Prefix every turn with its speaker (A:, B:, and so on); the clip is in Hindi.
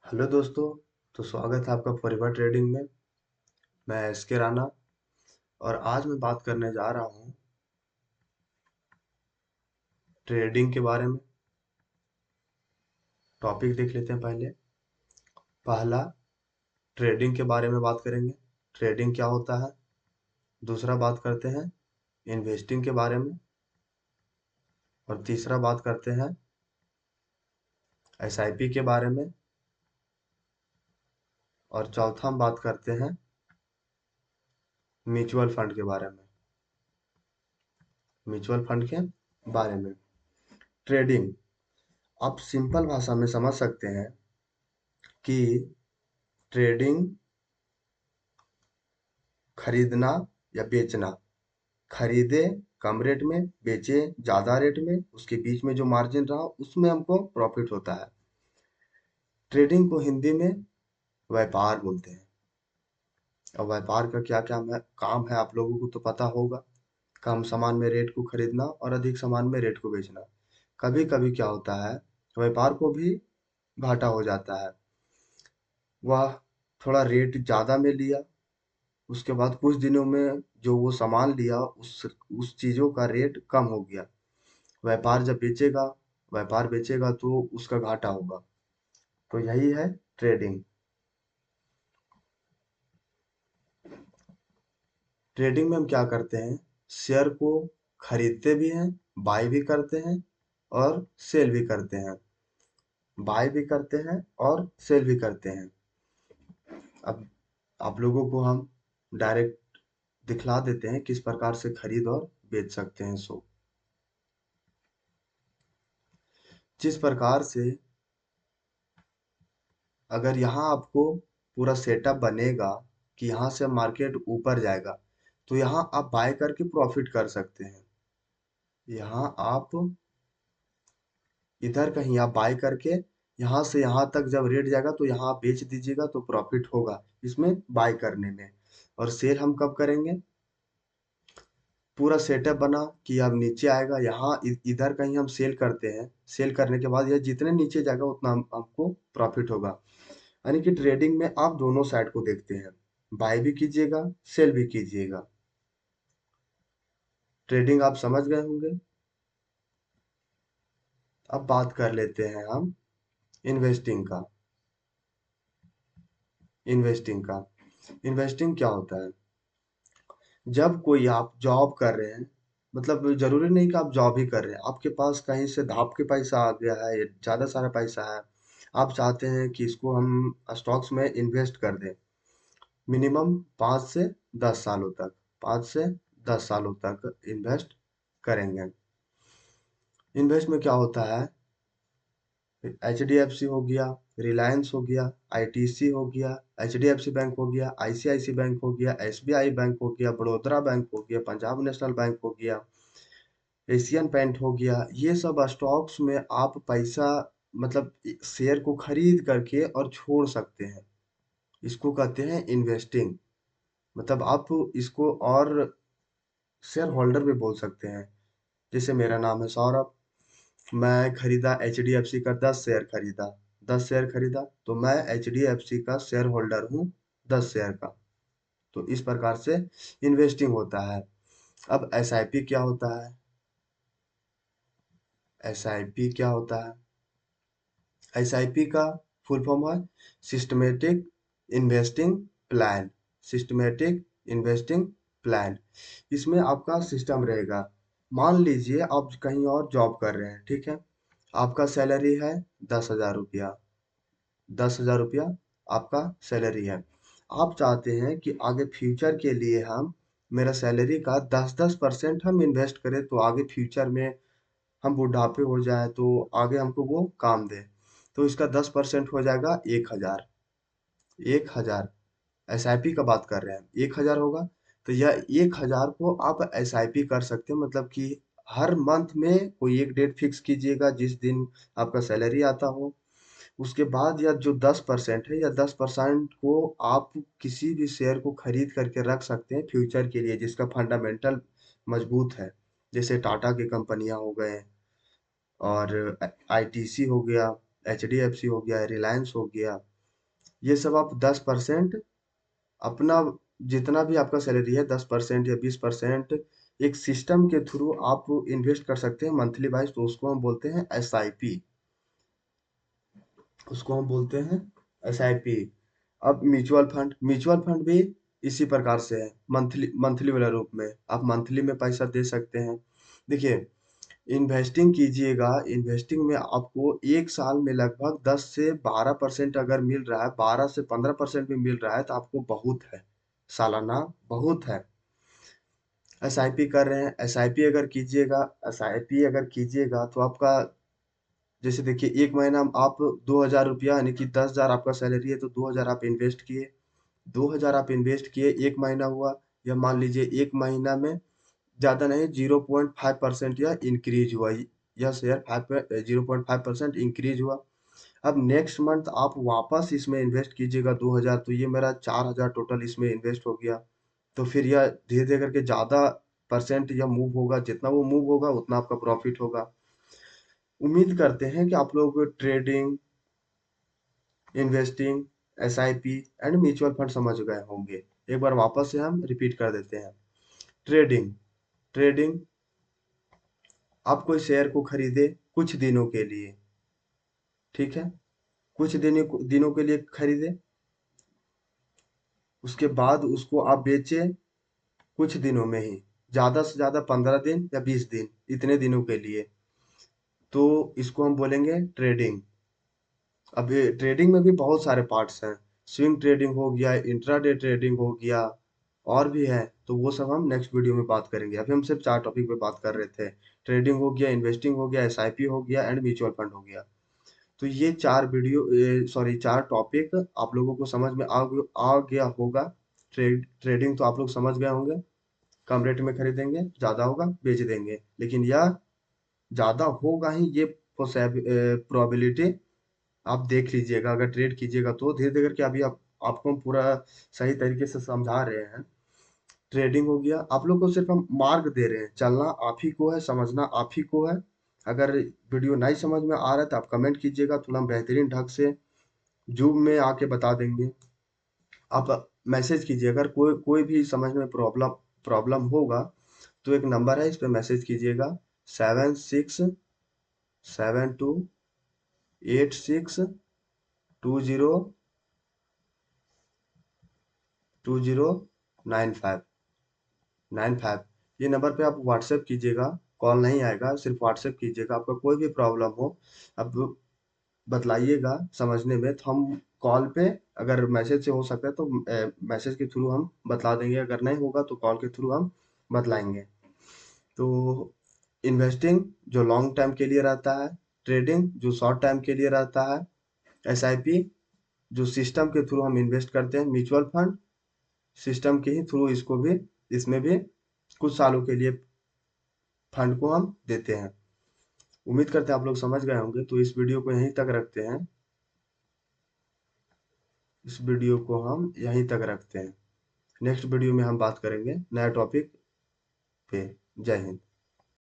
A: हेलो दोस्तों। तो स्वागत है आपका फॉरवर्ड ट्रेडिंग में। मैं एस के राणा और आज मैं बात करने जा रहा हूँ ट्रेडिंग के बारे में। टॉपिक देख लेते हैं। पहला ट्रेडिंग के बारे में बात करेंगे। ट्रेडिंग क्या होता है। दूसरा बात करते हैं इन्वेस्टिंग के बारे में। और तीसरा बात करते हैं एसआईपी के बारे में। और चौथा हम बात करते हैं म्यूचुअल फंड के बारे में। म्यूचुअल फंड के बारे में ट्रेडिंग आप सिंपल भाषा में समझ सकते हैं कि ट्रेडिंग खरीदना या बेचना। खरीदे कम रेट में, बेचे ज्यादा रेट में, उसके बीच में जो मार्जिन रहा उसमें हमको प्रॉफिट होता है। ट्रेडिंग को हिंदी में व्यापार बोलते हैं। और व्यापार का क्या क्या काम है आप लोगों को तो पता होगा। कम सामान में रेट को खरीदना और अधिक सामान में रेट को बेचना। कभी कभी क्या होता है, व्यापार को भी घाटा हो जाता है। वह थोड़ा रेट ज्यादा में लिया, उसके बाद कुछ दिनों में जो वो सामान लिया उस चीजों का रेट कम हो गया। व्यापार जब बेचेगा व्यापार बेचेगा तो उसका घाटा होगा। तो यही है ट्रेडिंग। ट्रेडिंग में हम क्या करते हैं, शेयर को खरीदते भी हैं, बाय भी करते हैं और सेल भी करते हैं। बाय भी करते हैं और सेल भी करते हैं। अब आप लोगों को हम डायरेक्ट दिखला देते हैं किस प्रकार से खरीद और बेच सकते हैं। जिस प्रकार से अगर यहाँ आपको पूरा सेटअप बनेगा कि यहाँ से मार्केट ऊपर जाएगा, तो यहाँ आप बाय करके प्रॉफिट कर सकते हैं। यहाँ आप इधर कहीं आप बाय करके यहाँ से यहाँ तक जब रेट जाएगा तो यहाँ आप बेच दीजिएगा तो प्रॉफिट होगा इसमें बाय करने में। और सेल हम कब करेंगे, पूरा सेटअप बना कि अब नीचे आएगा, यहाँ इधर कहीं हम सेल करते हैं। सेल करने के बाद यह जितने नीचे जाएगा उतना हमको प्रॉफिट होगा। यानी कि ट्रेडिंग में आप दोनों साइड को देखते हैं, बाय भी कीजिएगा, सेल भी कीजिएगा। ट्रेडिंग आप समझ गए होंगे। अब बात कर लेते हैं हम इन्वेस्टिंग का। इन्वेस्टिंग का इन्वेस्टिंग क्या होता है, जब कोई आप जॉब कर रहे हैं, मतलब जरूरी नहीं कि आप जॉब ही कर रहे हैं, आपके पास कहीं से धाप के पैसा आ गया है, ज्यादा सारा पैसा है, आप चाहते हैं कि इसको हम स्टॉक्स में इन्वेस्ट कर दें। मिनिमम 5 से 10 सालों तक, 5 से 10 सालों तक इन्वेस्ट करेंगे। इन्वेस्ट में क्या होता है, एच डी एफ सी हो गया, रिलायंस हो गया, आईटीसी हो गया, H D F C bank हो गया, आईसीआईसी बैंक हो गया, एसबीआई बैंक हो गया, बड़ौदा बैंक हो गया, पंजाब नेशनल बैंक हो गया, एशियन पेंट हो गया। ये सब स्टॉक्स में आप पैसा, मतलब शेयर को खरीद करके और छोड़ सकते हैं। इसको कहते हैं इन्वेस्टिंग। मतलब आप इसको और शेयर होल्डर भी बोल सकते हैं। जैसे मेरा नाम है सौरभ, मैं खरीदा एच डी एफ सी का 10 शेयर खरीदा। 10 शेयर खरीदा तो मैं एच डी एफ सी का शेयर होल्डर हूँ, 10 शेयर का। तो इस प्रकार से इन्वेस्टिंग होता है। अब एस आई पी क्या होता है, एस आई पी क्या होता है, एस आई पी का फुल फॉर्म है systematic investing plan. Systematic investing plan. इसमें आपका सिस्टम रहेगा। मान लीजिए आप कहीं और जॉब कर रहे हैं, ठीक है। आपका सैलरी है 10,000 रुपया। 10,000 रुपया आपका सैलरी है। आप चाहते हैं कि आगे फ्यूचर के लिए हम मेरा सैलरी का 10-10% हम इन्वेस्ट करें, तो आगे फ्यूचर में हम बुढ़ापे हो जाए तो आगे हमको वो काम दे। तो इसका 10% हो जाएगा 1,000। 1,000 एस आई पी का बात कर रहे हैं, 1,000 होगा। तो यह 1,000 को आप एस आई पी कर सकते हैं। मतलब कि हर मंथ में कोई एक डेट फिक्स कीजिएगा जिस दिन आपका सैलरी आता हो। उसके बाद या जो 10% है, या 10% को आप किसी भी शेयर को खरीद करके रख सकते हैं फ्यूचर के लिए, जिसका फंडामेंटल मजबूत है। जैसे टाटा की कंपनियां हो गए, और आईटीसी हो गया, एचडीएफसी हो गया, रिलायंस हो गया। ये सब आप 10% अपना, जितना भी आपका सैलरी है 10% या 20% एक सिस्टम के थ्रू आप इन्वेस्ट कर सकते हैं मंथली वाइज, तो उसको हम बोलते हैं एसआईपी। उसको हम बोलते हैं एसआईपी। अब म्यूचुअल फंड भी इसी प्रकार से है, मंथली मंथली वाला रूप में। आप मंथली में पैसा दे सकते हैं। देखिए, इन्वेस्टिंग कीजिएगा, इन्वेस्टिंग में आपको एक साल में लगभग 10 से 12% अगर मिल रहा है, 12 से 15% भी मिल रहा है, तो आपको बहुत है, सालाना बहुत है। एसआईपी कर रहे हैं, एसआईपी अगर कीजिएगा तो आपका, जैसे देखिए, एक महीना में आप 2,000 रुपया, यानी कि 10,000 आपका सैलरी है, तो 2,000 आप इन्वेस्ट किए। 2,000 आप इन्वेस्ट किए, एक महीना हुआ, या मान लीजिए एक महीना में ज़्यादा नहीं, 0.5% या इंक्रीज हुआ, यह शेयर 0.5% इंक्रीज हुआ। अब नेक्स्ट मंथ आप वापस इसमें इन्वेस्ट कीजिएगा 2,000, तो ये मेरा 4,000 टोटल इसमें इन्वेस्ट हो गया। तो फिर यह धीरे धीरे करके ज़्यादा परसेंट यह मूव होगा, जितना वो मूव होगा उतना आपका प्रॉफिट होगा। उम्मीद करते हैं कि आप लोग trading, investing, SIP and mutual fund समझ गए होंगे। एक बार वापस से हम रिपीट कर देते हैं। ट्रेडिंग, ट्रेडिंग, आप कोई शेयर को खरीदे कुछ दिनों के लिए, ठीक है, कुछ दिनों के लिए खरीदे, उसके बाद उसको आप बेचे कुछ दिनों में ही, ज्यादा से ज्यादा 15 दिन या 20 दिन, इतने दिनों के लिए, तो इसको हम बोलेंगे ट्रेडिंग। अब ये ट्रेडिंग में भी बहुत सारे पार्ट्स हैं, स्विंग ट्रेडिंग हो गया, इंट्राडे ट्रेडिंग हो गया, और भी है, तो वो सब हम नेक्स्ट वीडियो में बात करेंगे। अभी हम सिर्फ 4 टॉपिक पे बात कर रहे थे। ट्रेडिंग हो गया, इन्वेस्टिंग हो गया, एसआईपी हो गया एंड म्यूचुअल फंड हो गया। तो ये 4 टॉपिक आप लोगों को समझ में आ गया होगा। ट्रेडिंग तो आप लोग समझ गए होंगे, कम रेट में खरीदेंगे, ज्यादा होगा बेच देंगे, लेकिन यह ज्यादा होगा ही, ये प्रोबेबिलिटी आप देख लीजिएगा। अगर ट्रेड कीजिएगा तो धीरे धीरे करके, अभी आपको हम पूरा सही तरीके से समझा रहे हैं। ट्रेडिंग हो गया, आप लोग को सिर्फ हम मार्ग दे रहे हैं, चलना आप ही को है, समझना आप ही को है। अगर वीडियो नहीं समझ में आ रहा है तो आप कमेंट कीजिएगा, थोड़ा हम बेहतरीन ढंग से जूम में आके बता देंगे। आप मैसेज कीजिए, अगर कोई कोई भी समझ में प्रॉब्लम प्रॉब्लम होगा, तो एक नंबर है, इस पे मैसेज कीजिएगा, 7672862095। ये नंबर पे आप व्हाट्सएप कीजिएगा, कॉल नहीं आएगा, सिर्फ व्हाट्सएप कीजिएगा। आपका कोई भी प्रॉब्लम हो, अब बतलाइएगा समझने में, तो हम कॉल पे, अगर मैसेज से हो सकता है तो मैसेज के थ्रू हम बतला देंगे, अगर नहीं होगा तो कॉल के थ्रू हम बतलाएंगे। तो इन्वेस्टिंग जो लॉन्ग टाइम के लिए रहता है, ट्रेडिंग जो शॉर्ट टाइम के लिए रहता है, एसआईपी जो सिस्टम के थ्रू हम इन्वेस्ट करते हैं, म्यूचुअल फंड सिस्टम के ही थ्रू, इसको भी, इसमें भी कुछ सालों के लिए फंड को हम देते हैं। उम्मीद करते हैं आप लोग समझ गए होंगे, तो इस वीडियो को यहीं तक रखते हैं। इस वीडियो को हम यहीं तक रखते हैं। नेक्स्ट वीडियो में हम बात करेंगे नया टॉपिक पे। जय हिंद।